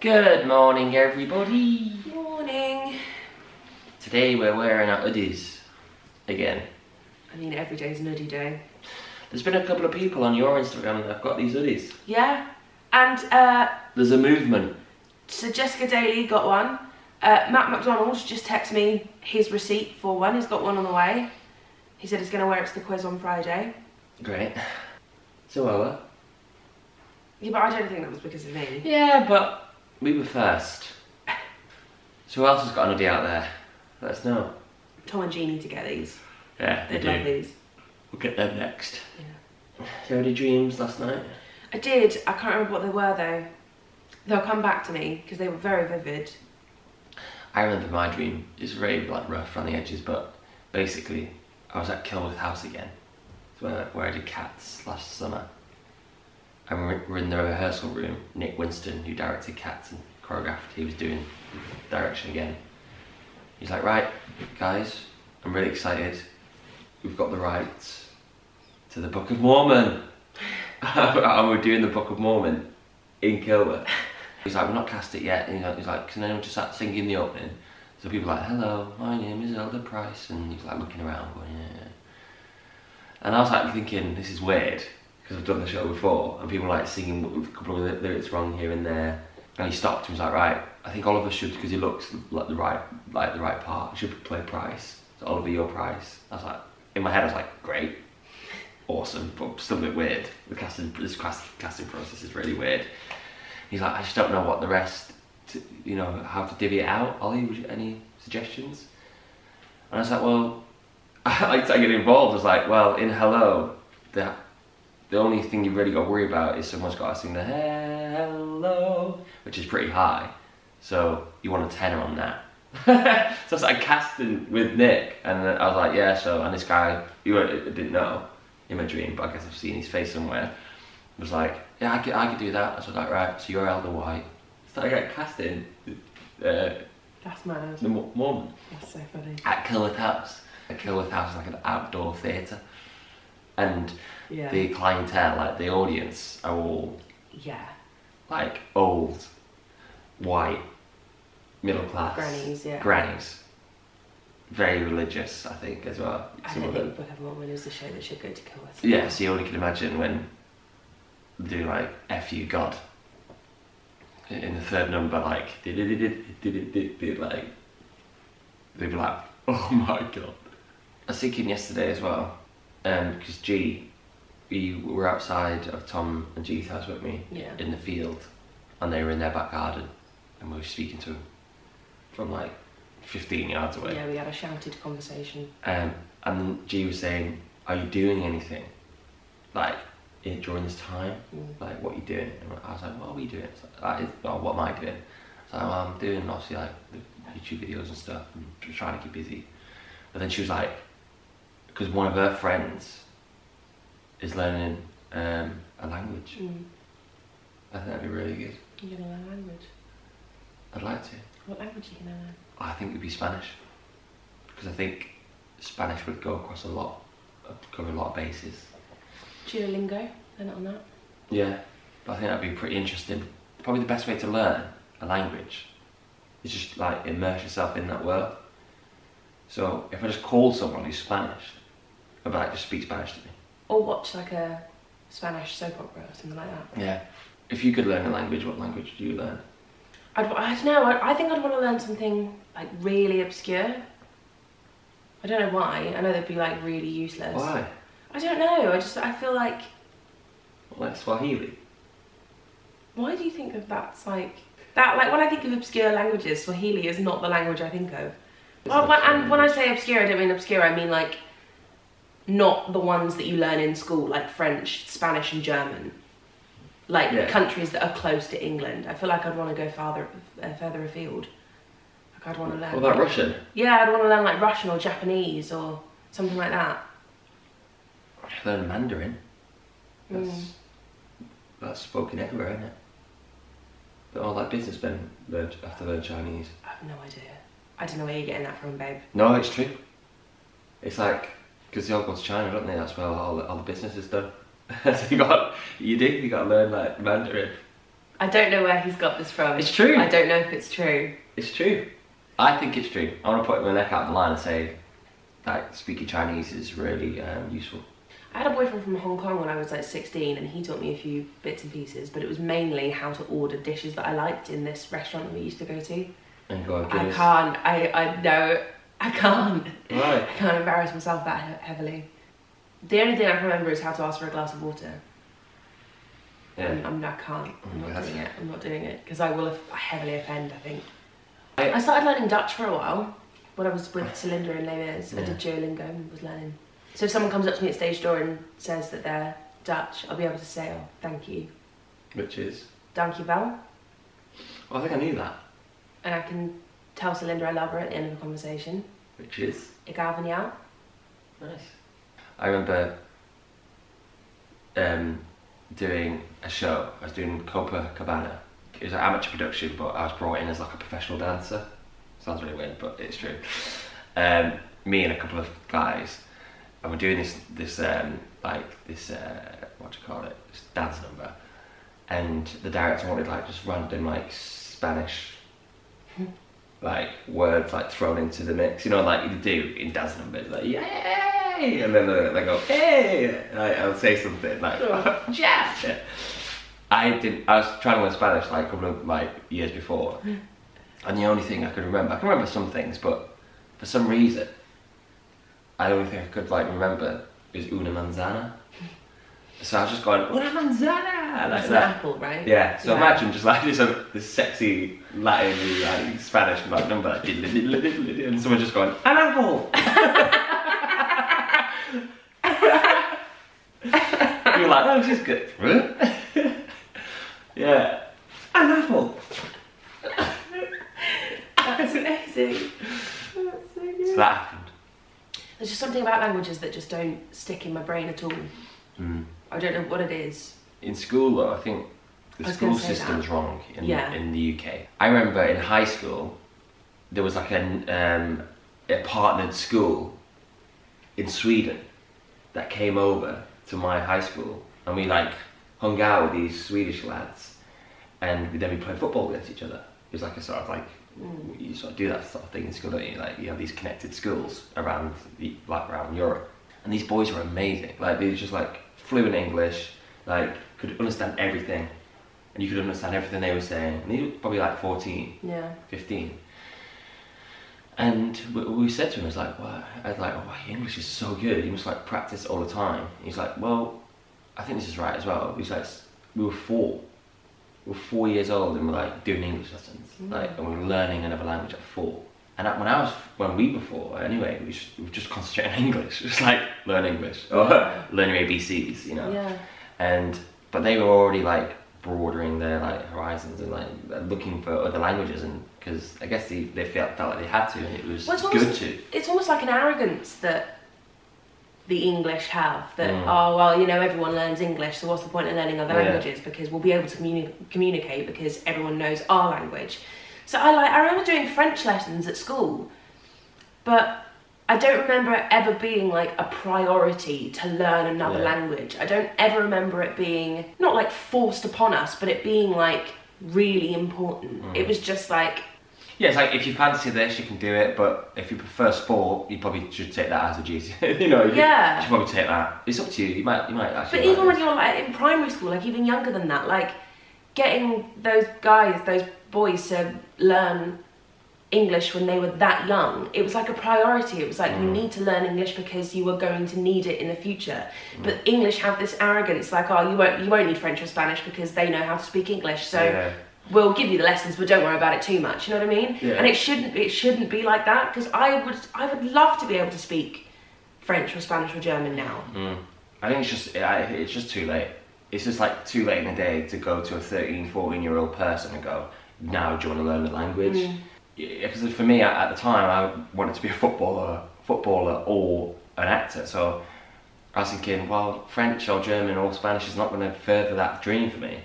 Good morning, everybody. Morning. Today we're wearing our hoodies again. I mean, every day's an hoodie day. There's been a couple of people on your Instagram that have got these hoodies. Yeah, and There's a movement. so Jessica Daly got one. Matt McDonald's just texted me his receipt for one. He's got one on the way. He said he's going to wear it to the quiz on Friday. Great. So Ola. Yeah, but I don't think that was because of me. Yeah, but we were first. So who else has got an hoodie out there? Let us know. Tom and Jean need to get these. Yeah, They'd love these. We'll get them next. Yeah. Did you have any dreams last night? I did. I can't remember what they were though. They'll come back to me because they were very vivid. I remember my dream. It's very rough around the edges, but basically I was at Kilworth House again. It's where I did Cats last summer. And we're in the rehearsal room. Nick Winston, who directed Cats and choreographed, he was doing direction again. He's like, right, guys, I'm really excited. We've got the rights to the Book of Mormon. And we're doing the Book of Mormon in Kilworth. He's like, we're not cast it yet. And he's like, can anyone just start singing the opening? So people are like, hello, my name is Elder Price. And he's like looking around going, yeah. And I was like thinking, this is weird, because I've done the show before, and people are like singing a couple of lyrics wrong here and there. And he stopped and was like, right, I think Oliver should, because he looks like the right part, should play Price. So Oliver, you're Price. I was like, in my head I was like, great, awesome, but still a bit weird. This casting process is really weird. He's like, I just don't know what the rest, how to divvy it out. Ollie, any suggestions? And I was like, well, I like to get involved. I was like, well, in Hello, the only thing you've really got to worry about is someone's got to sing the hello, which is pretty high. So you want a tenor on that. So I started casting with Nick, and I was like, yeah, so, and this guy, I didn't know in my dream, but I guess I've seen his face somewhere, was like, yeah, I could do that. So I was like, right, so you're Elder White. So I got casting That's mad. the Mormon. That's so funny. At Kilworth House. Kilworth House is like an outdoor theatre, and the clientele, like the audience, are all like old, white, middle class grannies, very religious, I think, as well. I don't think Book of Mormon is the show that should go to Kilworth. Yeah, so you only can imagine when they do like F you God in the third number, like they'd be like, oh my God. I was thinking yesterday as well, because we were outside of Tom and G's house with me in the field, and they were in their back garden, and we were speaking to them from like 15 yards away. Yeah, we had a shouted conversation. And G was saying, are you doing anything, like, during this time? Like, what are you doing? And I was like, what are we doing? What am I doing? So I'm doing, obviously, like, the YouTube videos and stuff, and just trying to keep busy. But then she was like, because one of her friends is learning a language. I think that'd be really good. You're gonna learn a language? I'd like to. What language are you gonna learn? I think it'd be Spanish, because I think Spanish would go across cover a lot of bases. Duolingo, learn it on that. Yeah, but I think that'd be pretty interesting. Probably the best way to learn a language is just like immerse yourself in that world. So if I just called someone who's Spanish, I'd be like, just speak Spanish to me. Or watch like a Spanish soap opera or something like that. Yeah. If you could learn a language, what language do you learn? I don't know, I think I'd want to learn something like really obscure. I don't know why. I know they'd be like really useless. Why? I don't know, I feel like... Like Swahili? Why do you think of that's like... That, like when I think of obscure languages, Swahili is not the language I think of. Well, and when I say obscure, I don't mean obscure, I mean like not the ones that you learn in school, like French, Spanish and German. Like countries that are close to England. I feel like I'd want to go further afield. Like I'd want to learn... What about Russian? Yeah, I'd want to learn like Russian or Japanese or something like that. Learn Mandarin. That's spoken everywhere, isn't it? But all that businessmen have to learn Chinese. I have no idea. I don't know where you're getting that from, babe. No, it's true. It's like, because they all go to China, don't they? That's where all the business is done. So you got to learn like Mandarin. I don't know where he's got this from. It's true. I don't know if it's true. It's true. I think it's true. I want to put my neck out the line and say, like, speaking Chinese is really useful. I had a boyfriend from Hong Kong when I was like 16, and he taught me a few bits and pieces, but it was mainly how to order dishes that I liked in this restaurant that we used to go to. And go, I can't. No, I can't. Right. I can't embarrass myself that heavily. The only thing I can remember is how to ask for a glass of water. Yeah. I can't. I'm not doing it. I'm not doing it because I will heavily offend, I think. I I started learning Dutch for a while when I was with Celinda and Les Mis. Yeah. I did Duolingo and was learning. So if someone comes up to me at stage door and says that they're Dutch, I'll be able to say, oh, thank you. Which is? Dank je wel. Oh, I think I knew that. And I can tell Celinda I love her at the end of a conversation. Which is? Ik hou van jou. Nice. I remember doing a show. I was doing Copacabana. It was an amateur production, but I was brought in as like a professional dancer. Sounds really weird, but it's true. Me and a couple of guys, and we're doing this what do you call it? This dance number. And the director wanted like just random like Spanish like words like thrown into the mix, you know, like you do in dance numbers, like yay, and then they go hey, and I'll say something like yeah. I was trying to learn Spanish like a couple of like years before, and the only thing I can remember some things, but for some reason, the only thing I could like remember is una manzana. So I was just going una manzana like It's that. an apple, right? Yeah. So imagine just like this sexy Latin like Spanish like number like and someone just going an apple. You're like, oh, this is good. Yeah, an apple. That's amazing. That's so good. So that happened. There's just something about languages that just don't stick in my brain at all. I don't know what it is. In school though, I think the school system's wrong in the UK. I remember in high school, there was like a partnered school in Sweden that came over to my high school, and we like hung out with these Swedish lads, and then we played football against each other. It was like a sort of like, you sort of do that sort of thing in school, don't you? Like you have these connected schools around Europe, and these boys were amazing. Like they were just like fluent English, like could understand everything, and you could understand everything they were saying. And they were probably like 14, 15. And we said to him, I was like, wow, oh, your English is so good. You must like practice all the time. He's like, well, I think this is right as well. He's like, we were 4 years old and we're like doing English lessons, like, and we were learning another language at 4. And when we were 4, anyway, we just concentrate on English, just like learn English or learn your ABCs, you know. Yeah. But they were already like broadening their like horizons and like looking for other languages, and because I guess they felt like they had to, and it was good to. It's almost like an arrogance that the English have, that oh well, you know, everyone learns English, so what's the point in learning other languages, because we'll be able to communicate because everyone knows our language. So I remember doing French lessons at school, but I don't remember it ever being like a priority to learn another language. I don't ever remember it being not like forced upon us, but it being like really important. It was just like, yeah, it's like if you fancy this, you can do it, but if you prefer sport, you probably should take that as a GC. You know, you should probably take that. It's up to you. You might actually. But even when you're like in primary school, like even younger than that, like getting those boys to learn English when they were that young, it was like a priority. It was like you need to learn English because you are going to need it in the future. But English have this arrogance, like, oh, you won't need French or Spanish because they know how to speak English. So. We'll give you the lessons, but don't worry about it too much. You know what I mean? Yeah. And it shouldn't be like that, because I would love to be able to speak French or Spanish or German now. I think it's just too late. It's just like too late in the day to go to a 13, 14-year-old person and go, now do you want to learn the language? Because for me at the time, I wanted to be a footballer or an actor. So I was thinking, well, French or German or Spanish is not going to further that dream for me.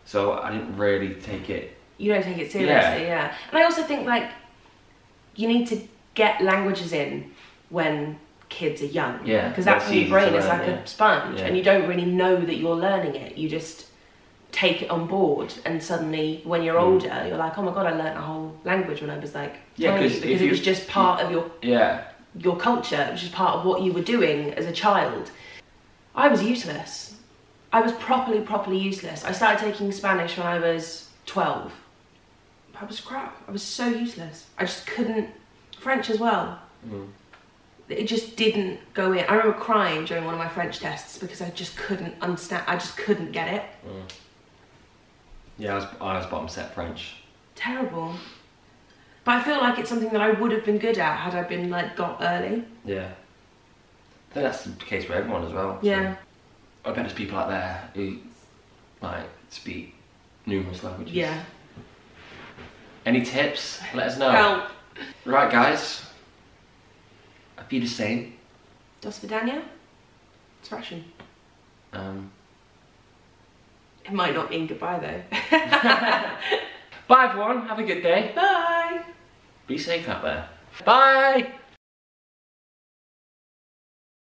So I didn't really take it. You don't take it seriously, yeah. And I also think like you need to get languages in when kids are young. Yeah. Because that's when your brain is like a sponge, and you don't really know that you're learning it. You just take it on board, and suddenly when you're older you're like, oh my god, I learnt a whole language when I was like 20, because it was just part of your culture. It was just part of what you were doing as a child. I was useless. I was properly useless. I started taking Spanish when I was 12. I was crap. I was so useless. I just couldn't. French as well. It just didn't go in. I remember crying during one of my French tests because I just couldn't understand. I just couldn't get it. Yeah, I was bottom set French. Terrible. But I feel like it's something that I would have been good at had I been like got early. Yeah. I think that's the case for everyone as well. Yeah. So. I bet there's people out there who like speak numerous languages. Yeah. Any tips? Let us know. Help. Right, guys. Auf Wiedersehen. Das Vidania? It's Russian. It might not mean goodbye though. Bye everyone. Have a good day. Bye. Be safe out there. Bye.